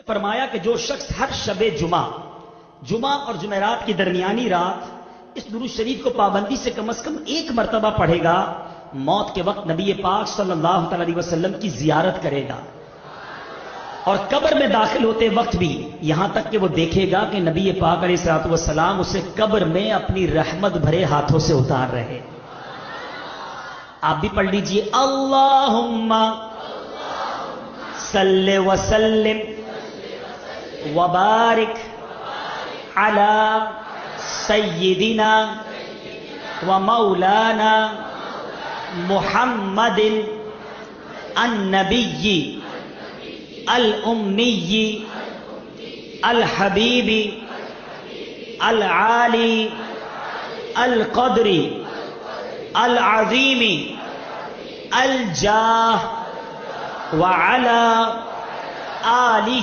فرمایا کہ جو شخص ہر شب جمعہ اور جمعرات کی درمیانی رات اس درود شریف کو پابندی سے کم از کم ایک مرتبہ پڑھے گا، موت کے وقت نبی پاک صلی اللہ تعالی علیہ وسلم کی زیارت کرے گا، اور قبر میں داخل ہوتے وقت بھی یہاں تک کہ وہ دیکھے گا کہ نبی پاک علیہ الصلوۃ والسلام اسے قبر میں اپنی رحمت بھرے ہاتھوں سے اتار رہے۔ آپ بھی پڑھ لیجئے، اللہم صلی وسلم وبارک علی سیدنا و مولانا محمد النبی الامی الحبیب العالی القدر العظیم الجاہ وعلی آلہ